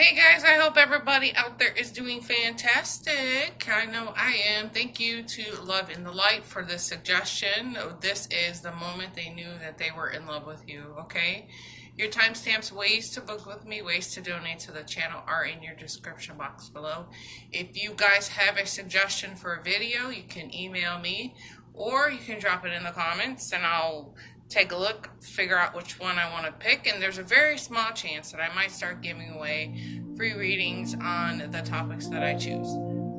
Hey guys, I hope everybody out there is doing fantastic. I know I am. Thank you to Love in the Light for this suggestion. This is the moment they knew that they were in love with you, okay? Your timestamps, ways to book with me, ways to donate to the channel are in your description box below. If you guys have a suggestion for a video, you can email me or you can drop it in the comments and I'll take a look, figure out which one I want to pick, and there's a very small chance that I might start giving away free readings on the topics that I choose.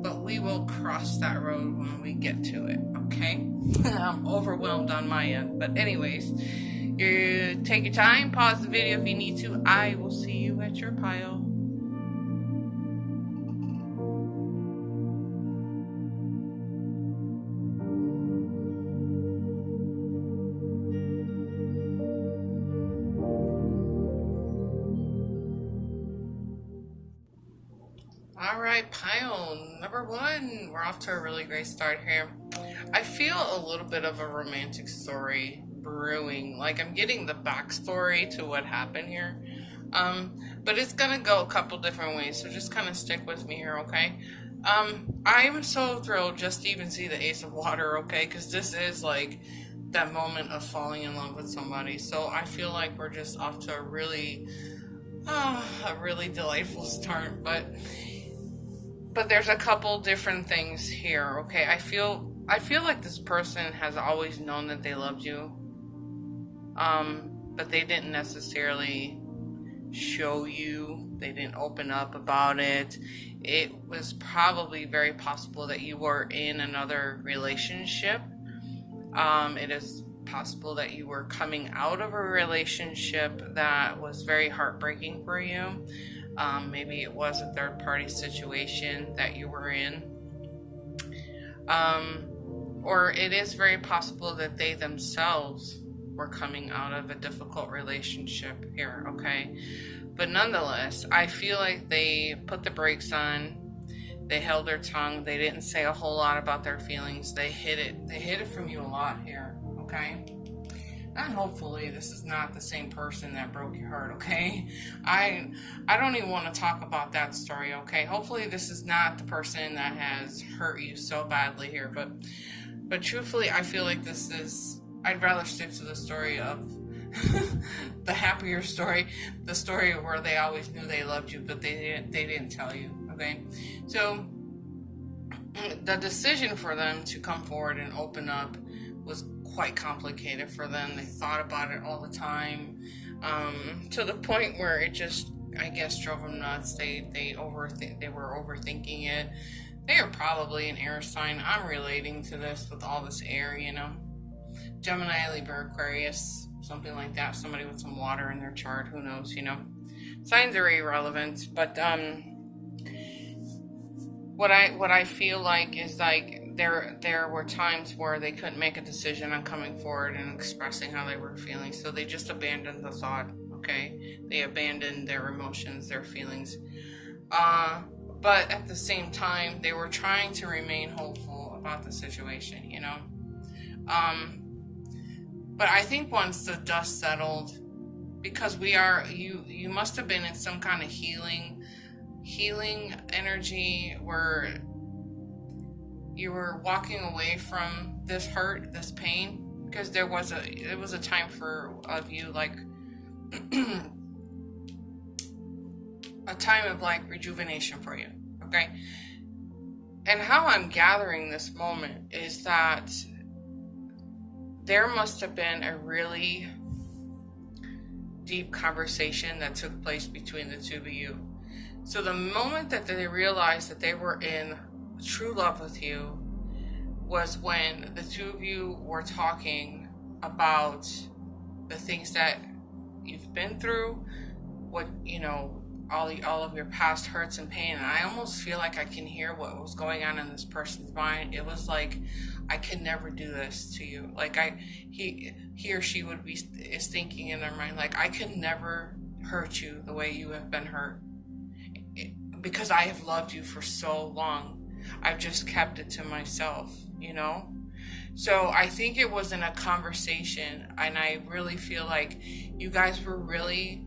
But we will cross that road when we get to it, okay? I'm overwhelmed on my end. But anyways, you take your time, pause the video if you need to. I will see you at your pile. All right, pile number one. We're off to a really great start here. I feel a little bit of a romantic story brewing. Like I'm getting the backstory to what happened here. But it's gonna go a couple different ways, so just kind of stick with me here, okay? I'm so thrilled just to even see the Ace of Water, okay? Because this is like that moment of falling in love with somebody. So I feel like we're just off to a really delightful start, but there's a couple different things here, okay? I feel like this person has always known that they loved you, but they didn't necessarily show you. They didn't open up about it. It was probably very possible that you were in another relationship. It is possible that you were coming out of a relationship that was very heartbreaking for you. Maybe it was a third-party situation that you were in. Or it is very possible that they themselves were coming out of a difficult relationship here, okay? But nonetheless, I feel like they put the brakes on. They held their tongue. They didn't say a whole lot about their feelings. They hid it. They hid it from you a lot here, okay? And hopefully this is not the same person that broke your heart, okay? I don't even want to talk about that story, okay? Hopefully this is not the person that has hurt you so badly here, but truthfully, I feel like this is, I'd rather stick to the story of the happier story, the story where they always knew they loved you, but they didn't tell you, okay? So the decision for them to come forward and open up was quite complicated for them. They thought about it all the time, to the point where it just, I guess, drove them nuts. They were overthinking it. They are probably an air sign. I'm relating to this with all this air, you know. Gemini, Libra, Aquarius, something like that. Somebody with some water in their chart, who knows, you know. Signs are irrelevant, but what I feel like is like there were times where they couldn't make a decision on coming forward and expressing how they were feeling, so they just abandoned the thought, okay? They abandoned their emotions, their feelings. But at the same time, they were trying to remain hopeful about the situation, you know? But I think once the dust settled, because you must have been in some kind of healing energy where you were walking away from this hurt, this pain, because it was a time of you like a time of like rejuvenation for you, okay? And how I'm gathering this moment is that there must have been a really deep conversation that took place between the two of you. So the moment that they realized that they were in true love with you was when the two of you were talking about the things that you've been through, what, you know, all of your past hurts and pain. And I almost feel like I can hear what was going on in this person's mind. It was like, I could never do this to you. Like he or she is thinking in their mind, like, I could never hurt you the way you have been hurt, because I have loved you for so long. I've just kept it to myself, you know? So I think it was in a conversation, and I really feel like you guys were really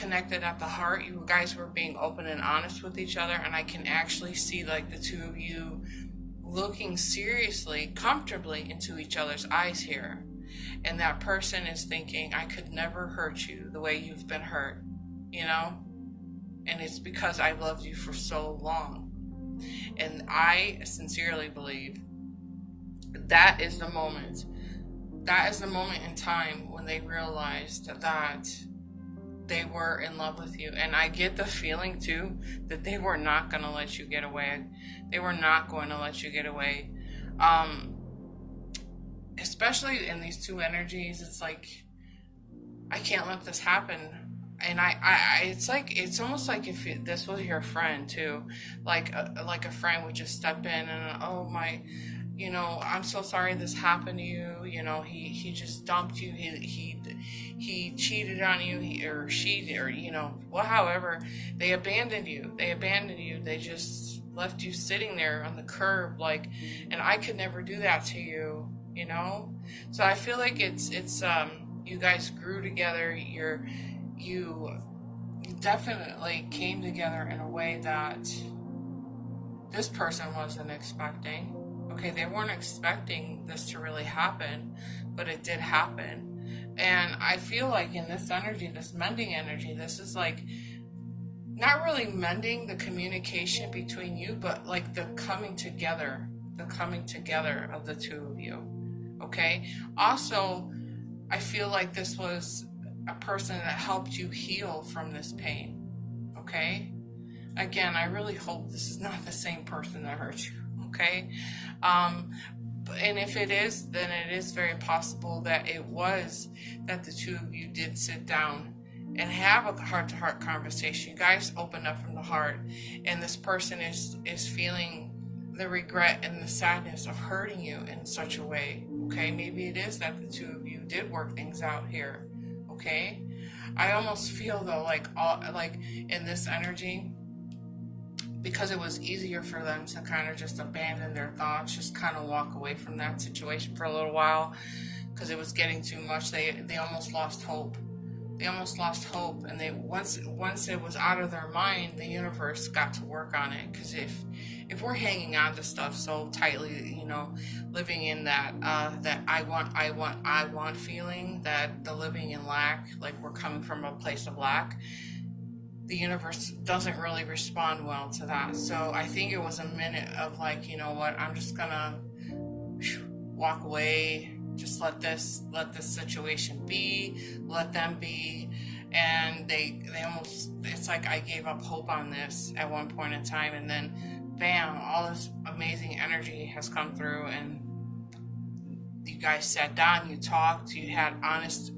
connected at the heart. You guys were being open and honest with each other, and I can actually see like the two of you looking seriously, comfortably into each other's eyes here. And that person is thinking, I could never hurt you the way you've been hurt, you know? And it's because I've loved you for so long. And I sincerely believe that is the moment. That is the moment in time when they realized that they were in love with you. And I get the feeling too that they were not going to let you get away. They were not going to let you get away. Especially in these two energies, it's like, I can't let this happen. And it's almost like if this was your friend too, like a friend would just step in and, oh my, you know, I'm so sorry this happened to you. You know, he just dumped you. He cheated on you, or she, or, you know, well, however, they abandoned you. They just left you sitting there on the curb, like, and I could never do that to you, you know? So I feel like it's you guys grew together. You definitely came together in a way that this person wasn't expecting. Okay, they weren't expecting this to really happen, but it did happen. And I feel like in this energy, this mending energy, this is like not really mending the communication between you, but like the coming together of the two of you. Okay. Also, I feel like this was a person that helped you heal from this pain. Okay. Again, I really hope this is not the same person that hurt you. Okay. And if it is, then it is very possible that it was that the two of you did sit down and have a heart-to-heart conversation. You guys opened up from the heart, and this person is feeling the regret and the sadness of hurting you in such a way. Okay, maybe it is that the two of you did work things out here. Okay, I almost feel though like in this energy, because it was easier for them to kind of just abandon their thoughts, just kind of walk away from that situation for a little while, because it was getting too much. They almost lost hope. And they once it was out of their mind, the universe got to work on it. Because if we're hanging on to stuff so tightly, you know, living in that I want feeling, that the living in lack, like we're coming from a place of lack, the universe doesn't really respond well to that. So I think it was a minute of like, you know what, I'm just gonna walk away, just let this situation be, let them be. And they almost, it's like I gave up hope on this at one point in time, and then bam, all this amazing energy has come through, and you guys sat down, you talked, you had honest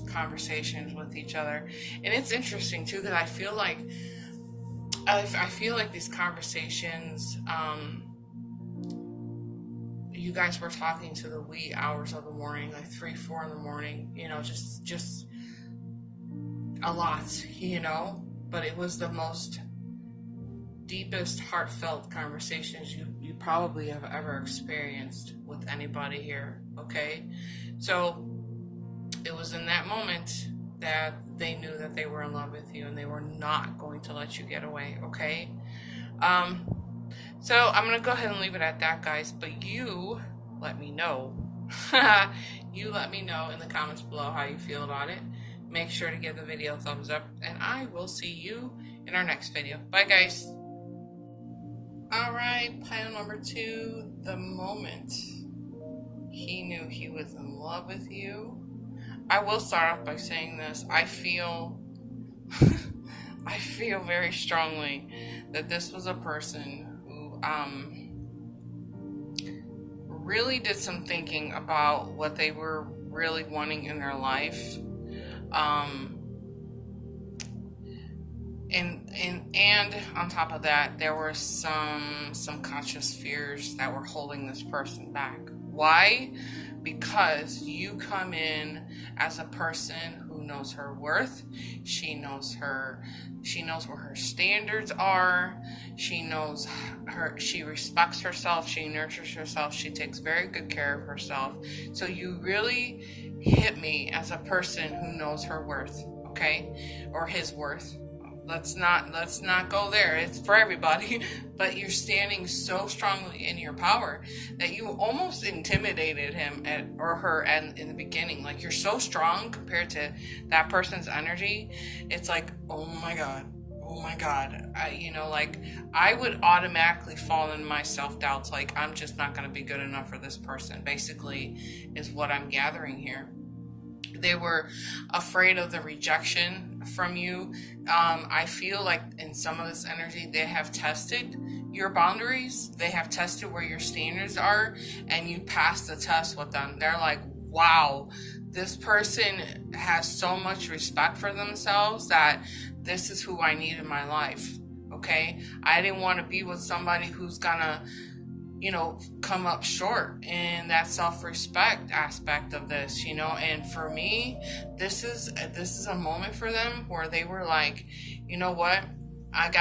conversations with each other. And it's interesting too, because I feel like these conversations, you guys were talking to the wee hours of the morning, like 3-4 in the morning, you know, just a lot, you know. But it was the most deepest, heartfelt conversations you probably have ever experienced with anybody here. Okay, so it was in that moment that they knew that they were in love with you, and they were not going to let you get away. Okay, so I'm gonna go ahead and leave it at that, guys, but you let me know you let me know in the comments below how you feel about it. Make sure to give the video a thumbs up, and I will see you in our next video. Bye, guys. Alright, pile number 2, the moment he knew he was in love with you. I will start off by saying this. I feel very strongly that this was a person who really did some thinking about what they were really wanting in their life. And on top of that, there were some subconscious fears that were holding this person back. Why? Because you come in as a person who knows her worth. She knows where her standards are. She respects herself. She nurtures herself. She takes very good care of herself. So you really hit me as a person who knows her worth. okay? Or his worth. Let's not go there. It's for everybody. But you're standing so strongly in your power that you almost intimidated him or her in the beginning. Like, you're so strong compared to that person's energy. It's like, oh my God. I would automatically fall into my self-doubts. Like, I'm just not going to be good enough for this person, basically, is what I'm gathering here. They were afraid of the rejection from you. I feel like in some of this energy, they have tested your boundaries. They have tested where your standards are, and you passed the test with them. They're like, wow, this person has so much respect for themselves that this is who I need in my life. Okay? I didn't want to be with somebody who's gonna come up short in that self-respect aspect of this, and for me, this is a moment for them where they were like, you know what, I'm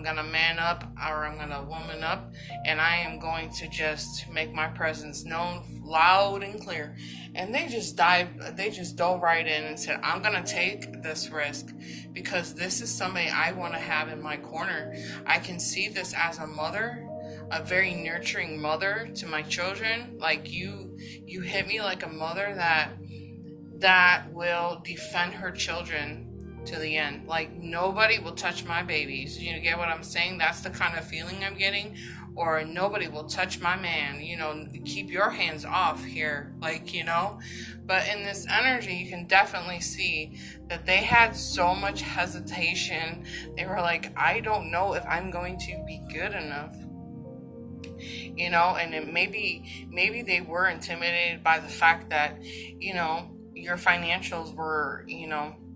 gonna man up, or I'm gonna woman up, and I am going to just make my presence known loud and clear. And they just dove right in and said, I'm gonna take this risk because this is somebody I want to have in my corner. I can see this as a mother, a very nurturing mother to my children. Like, you hit me like a mother that will defend her children to the end. Like, nobody will touch my babies. You get what I'm saying? That's the kind of feeling I'm getting. Or nobody will touch my man. Keep your hands off here. But in this energy, you can definitely see that they had so much hesitation. They were like, I don't know if I'm going to be good enough. And it maybe they were intimidated by the fact that, your financials were,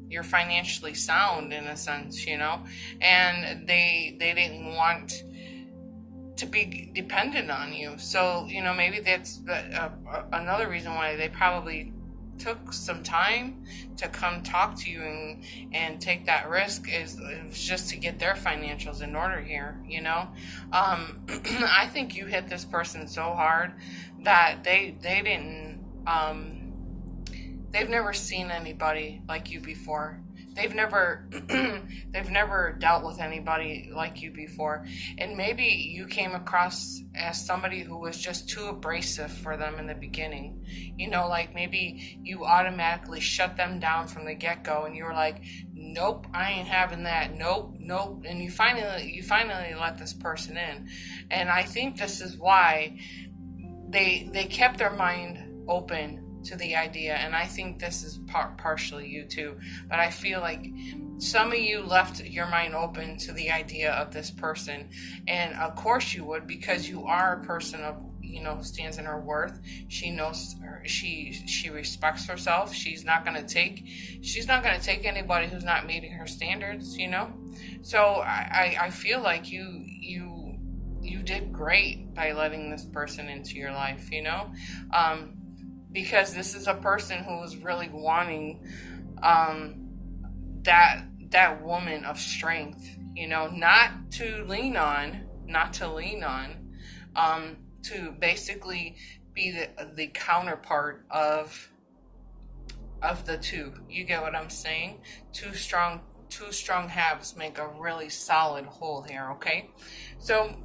you're financially sound in a sense, and they didn't want to be dependent on you. So, maybe that's another reason why they probably took some time to come talk to you and take that risk is just to get their financials in order here, I think you hit this person so hard that they didn't, they've never seen anybody like you before. They've never dealt with anybody like you before. And maybe you came across as somebody who was just too abrasive for them in the beginning. Like maybe you automatically shut them down from the get-go and you were like, nope, I ain't having that. Nope. And you finally let this person in. And I think this is why they kept their mind open to the idea, and I think this is partially you too, but I feel like some of you left your mind open to the idea of this person, and of course you would, because you are a person of who stands in her worth. She knows she respects herself. She's not gonna take anybody who's not meeting her standards. So I feel like you did great by letting this person into your life. Because this is a person who is really wanting that woman of strength, not to lean on, to basically be the counterpart of the two. You get what I'm saying? Two strong halves make a really solid whole here, okay? So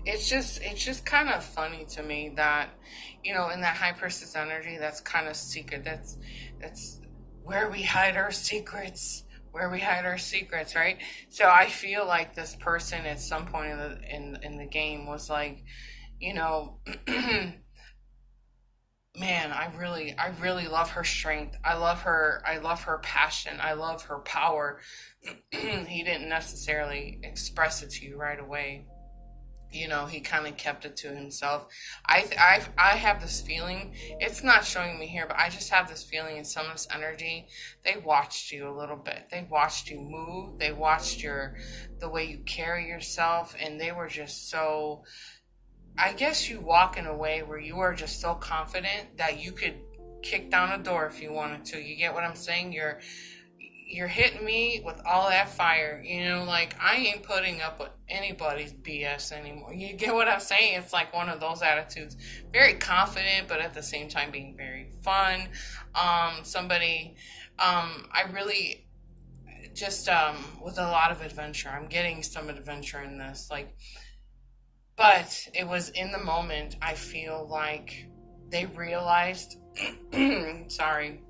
it's just kind of funny to me that, in that high priestess energy, that's kind of secret. That's where we hide our secrets, right? So I feel like this person at some point in the game was like, man, I really love her strength. I love her passion. I love her power. He didn't necessarily express it to you right away. He kind of kept it to himself. I have this feeling, it's not showing me here, but I just have this feeling in some of this energy, they watched you a little bit. They watched you move. They watched the way you carry yourself, and they were just so, I guess you walk in a way where you are just so confident that you could kick down a door if you wanted to. You get what I'm saying? You're hitting me with all that fire, like I ain't putting up with anybody's BS anymore. You get what I'm saying? It's like one of those attitudes. Very confident, but at the same time being very fun. Somebody I really just with a lot of adventure. I'm getting some adventure in this, like, but it was in the moment. I feel like they realized, sorry,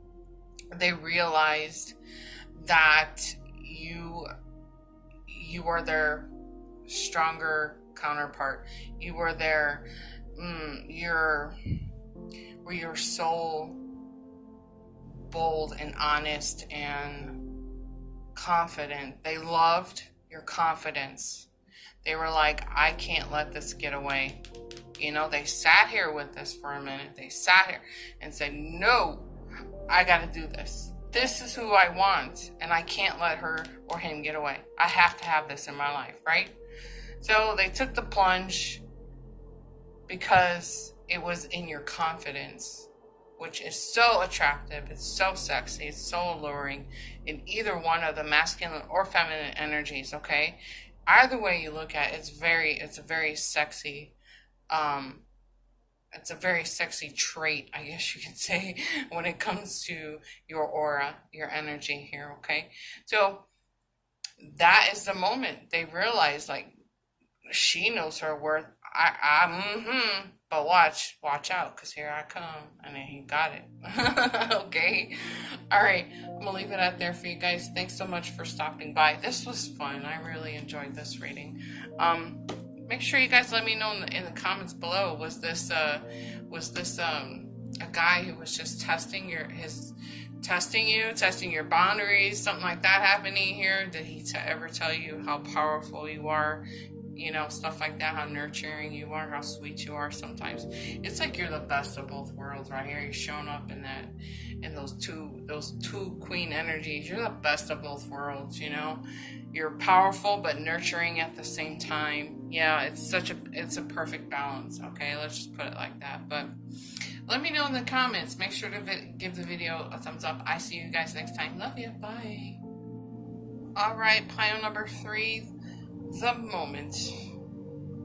they realized that you you were their stronger counterpart. You were their you're so bold and honest and confident. They loved your confidence. They were like, I can't let this get away. You know, they sat here with us for a minute. They sat here and said, no, I got to do this. This is who I want, and I can't let her or him get away. I have to have this in my life, right? So they took the plunge because it was in your confidence, which is so attractive. It's so sexy. It's so alluring in either one of the masculine or feminine energies, okay? Either way you look at it, it's a very sexy, it's a very sexy trait, I guess you could say, when it comes to your aura, your energy here, okay? So that is the moment they realize, like, she knows her worth. But watch out, because here I come. And then he got it. Okay. All right. I'm going to leave it out there for you guys. Thanks so much for stopping by. This was fun. I really enjoyed this reading. Make sure you guys let me know in the comments below. Was this a guy who was just testing your boundaries, something like that happening here? Did he ever tell you how powerful you are? You know, stuff like that, how nurturing you are, how sweet you are. Sometimes it's like you're the best of both worlds right here. You're showing up in those two queen energies. You're the best of both worlds, you know. You're powerful but nurturing at the same time. Yeah, it's a perfect balance. Okay, let's just put it like that. But let me know in the comments. Make sure to give the video a thumbs up. I see you guys next time. Love you. Bye. All right, pile number 3. The moment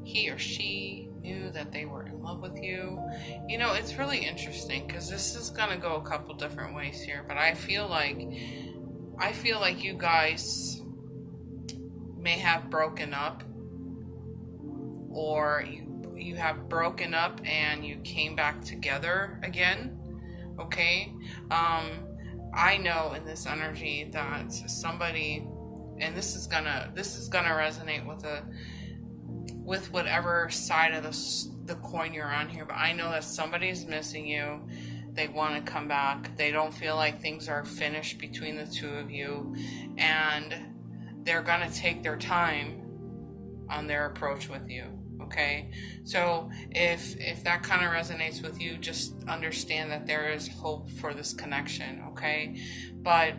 he or she knew that they were in love with you. You know, it's really interesting because this is going to go a couple different ways here, but I feel like you guys may have broken up, or you have broken up and you came back together again. Okay? I know in this energy that somebody, and this is gonna resonate with whatever side of the coin you're on here, but I know that somebody's missing you. They want to come back. They don't feel like things are finished between the two of you, and they're gonna take their time on their approach with you. Okay, so if that kind of resonates with you, just understand that there is hope for this connection. Okay, but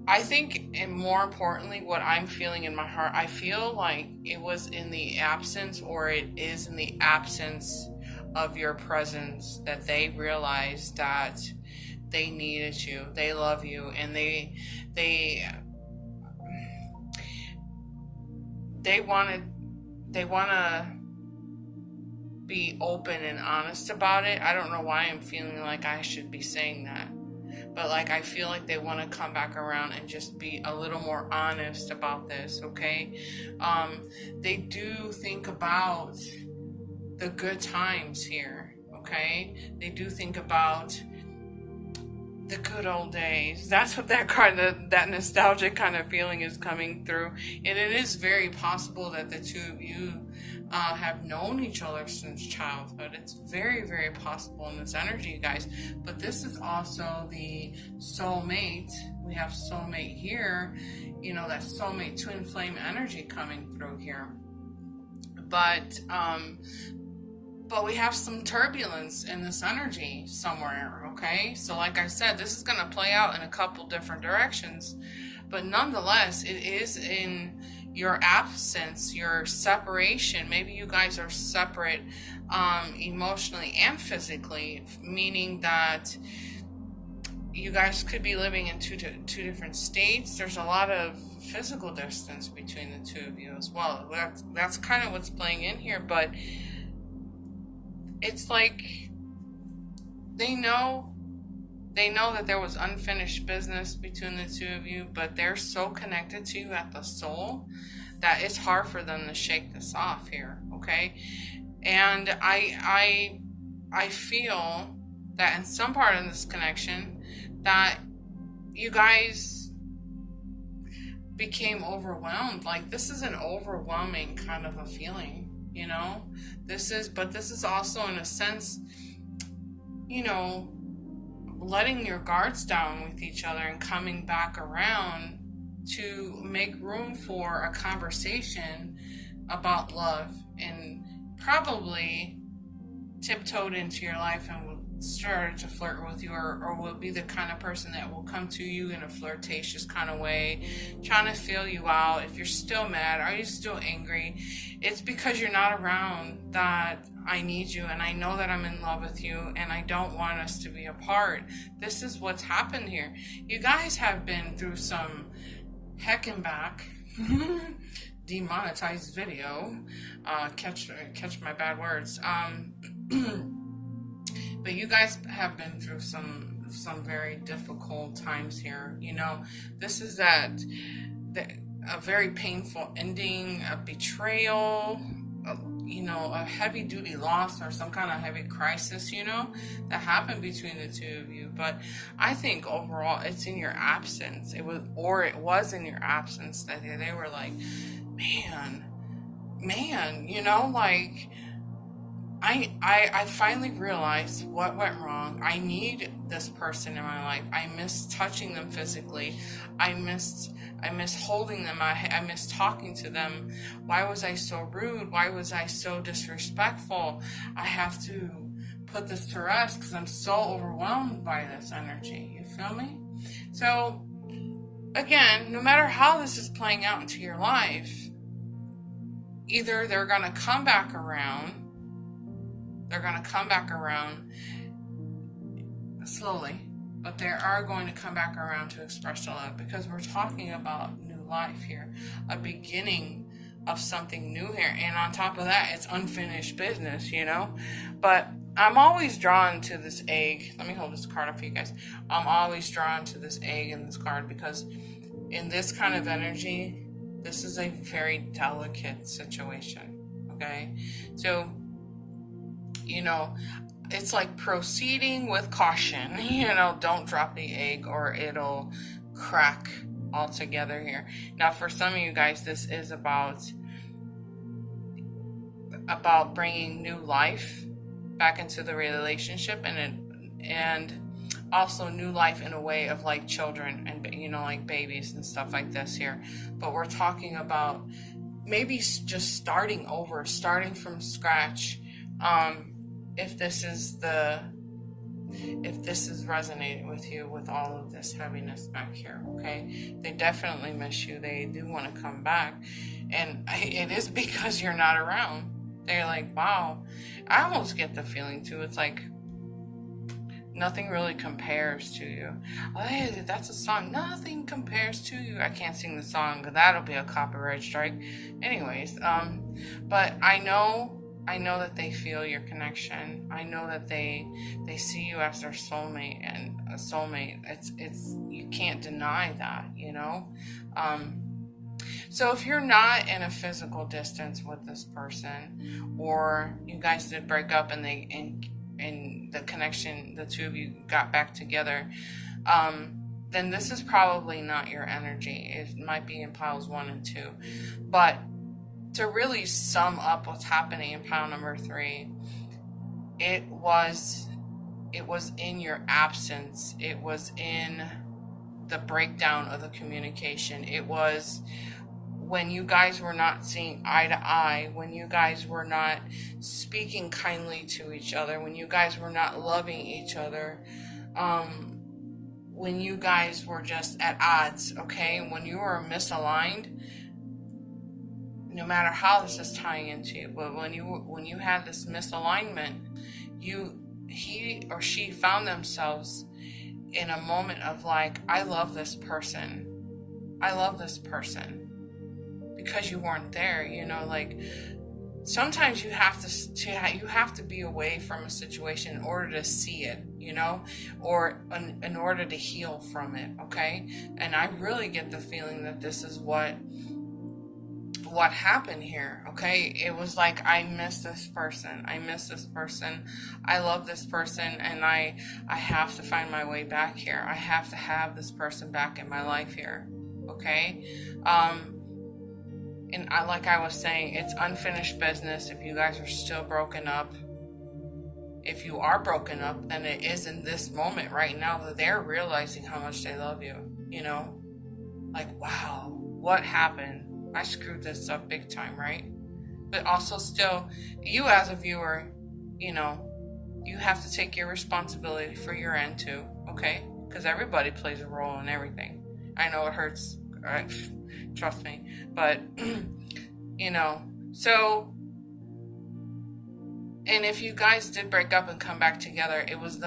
I think, and more importantly, what I'm feeling in my heart, I feel like it was in the absence, or it is in the absence of your presence, that they realized that they needed you, they love you, and they want to be open and honest about it. I don't know why I'm feeling like I should be saying that. But like, I feel like they want to come back around and just be a little more honest about this, okay? They do think about the good times here, okay? They do think about the good old days. That's what that nostalgic kind of feeling is coming through. And it is very possible that the two of you have known each other since childhood. It's very, very possible in this energy, you guys. But this is also the soulmate. We have soulmate here, you know, that soulmate twin flame energy coming through here. But we have some turbulence in this energy somewhere, okay? So like I said, this is going to play out in a couple different directions. But nonetheless, it is in your absence, your separation. Maybe you guys are separate emotionally and physically, meaning that you guys could be living in two different states. There's a lot of physical distance between the two of you as well. That's kind of what's playing in here, but it's like they know They know that there was unfinished business between the two of you, but they're so connected to you at the soul that it's hard for them to shake this off here, okay? And I feel that in some part of this connection that you guys became overwhelmed. Like, this is an overwhelming kind of a feeling, you know? This is also in a sense, you know, letting your guards down with each other and coming back around to make room for a conversation about love, and probably tiptoed into your life and started to flirt with you, or will be the kind of person that will come to you in a flirtatious kind of way, trying to feel you out. If you're still mad, are you still angry? It's because you're not around that I need you, and I know that I'm in love with you, and I don't want us to be apart. This is what's happened here. You guys have been through some heckin' back demonetized video. Catch my bad words. But you guys have been through some very difficult times here. You know, this is a very painful ending, a betrayal, a heavy duty loss, or some kind of heavy crisis, that happened between the two of you. But I think overall it's in your absence. It was in your absence that they were like, man, like, I finally realized what went wrong. I need this person in my life. I miss touching them physically. I miss holding them. I miss talking to them. Why was I so rude? Why was I so disrespectful? I have to put this to rest because I'm so overwhelmed by this energy. You feel me? So, again, no matter how this is playing out into your life, either they're going to come back around. They're going to come back around slowly, but they are going to come back around to express their love, because we're talking about new life here, a beginning of something new here. And on top of that, it's unfinished business, But I'm always drawn to this egg. Let me hold this card up for you guys. I'm always drawn to this egg in this card because in this kind of energy, this is a very delicate situation, okay? So, it's like proceeding with caution. Don't drop the egg or it'll crack altogether here. Now, for some of you guys, this is about bringing new life back into the relationship, and also new life in a way of like children and, like babies and stuff like this here. But we're talking about maybe just starting over, starting from scratch. If this is resonating with you, with all of this heaviness back here, okay? They definitely miss you. They do want to come back. And it is because you're not around. They're like, wow. I almost get the feeling too. It's like nothing really compares to you. Oh, hey, that's a song. Nothing compares to you. I can't sing the song. That'll be a copyright strike. Anyways, but I know that they feel your connection. I know that they see you as their soulmate, and a soulmate. It's you can't deny that, So if you're not in a physical distance with this person, or you guys did break up and the connection, the two of you got back together, then this is probably not your energy. It might be in piles 1 and 2, but to really sum up what's happening in pile number 3, it was in your absence. It was in the breakdown of the communication. It was when you guys were not seeing eye to eye, when you guys were not speaking kindly to each other, when you guys were not loving each other, when you guys were just at odds, okay? When you were misaligned, no matter how this is tying into you, but when you had this misalignment, he or she found themselves in a moment of like, I love this person, because you weren't there, like sometimes you have to be away from a situation in order to see it, you know, or in order to heal from it. Okay. And I really get the feeling that this is what happened here. Okay. It was like, I miss this person, I love this person, and I have to find my way back here. I have to have this person back in my life here. Okay. And like I was saying, it's unfinished business. If you guys are still broken up, if you are broken up, then it is in this moment right now that they're realizing how much they love you. You know, like, wow, what happened? I screwed this up big time, right? But also still, you as a viewer, you know, you have to take your responsibility for your end too, okay? Because everybody plays a role in everything. I know it hurts, trust me, but you know, so, and if you guys did break up and come back together, it was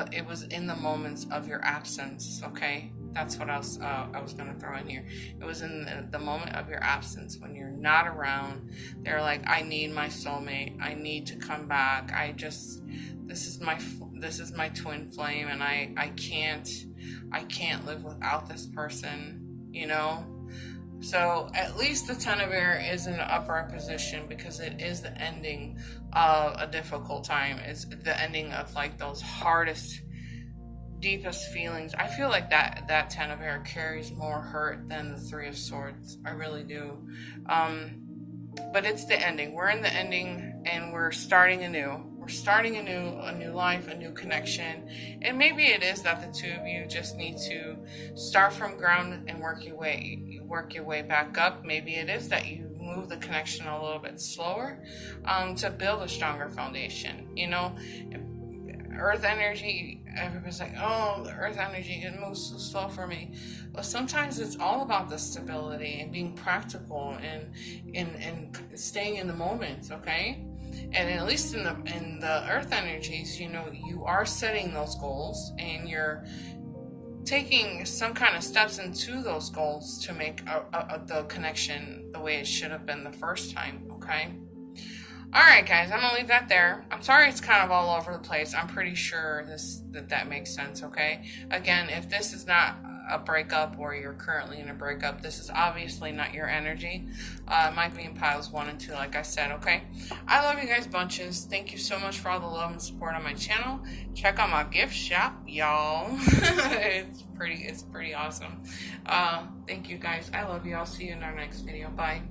in the moments of your absence, okay? That's what I was going to throw in here. It was in the moment of your absence, when you're not around. They're like, I need my soulmate. I need to come back. This is my twin flame, and I can't live without this person, you know? So at least the Ten of Air is in an upright position, because it is the ending of a difficult time. It's the ending of like those hardest, deepest feelings. I feel like that Ten of Air carries more hurt than the Three of Swords. I really do. But it's the ending. We're in the ending, and we're starting anew. We're starting a new life, a new connection. And maybe it is that the two of you just need to start from ground and work your way back up. Maybe it is that you move the connection a little bit slower, to build a stronger foundation. You know, Earth energy, everybody's like, oh, the Earth energy, it moves so slow for me. But sometimes it's all about the stability and being practical and staying in the moment, okay? And at least in the Earth energies, you know, you are setting those goals, and you're taking some kind of steps into those goals to make the connection the way it should have been the first time, okay? Alright guys, I'm going to leave that there. I'm sorry it's kind of all over the place. I'm pretty sure that makes sense, okay? Again, if this is not a breakup, or you're currently in a breakup, this is obviously not your energy. It might be in piles 1 and 2, like I said, okay? I love you guys bunches. Thank you so much for all the love and support on my channel. Check out my gift shop, y'all. It's pretty awesome. Thank you guys. I love you. I'll see you in our next video. Bye.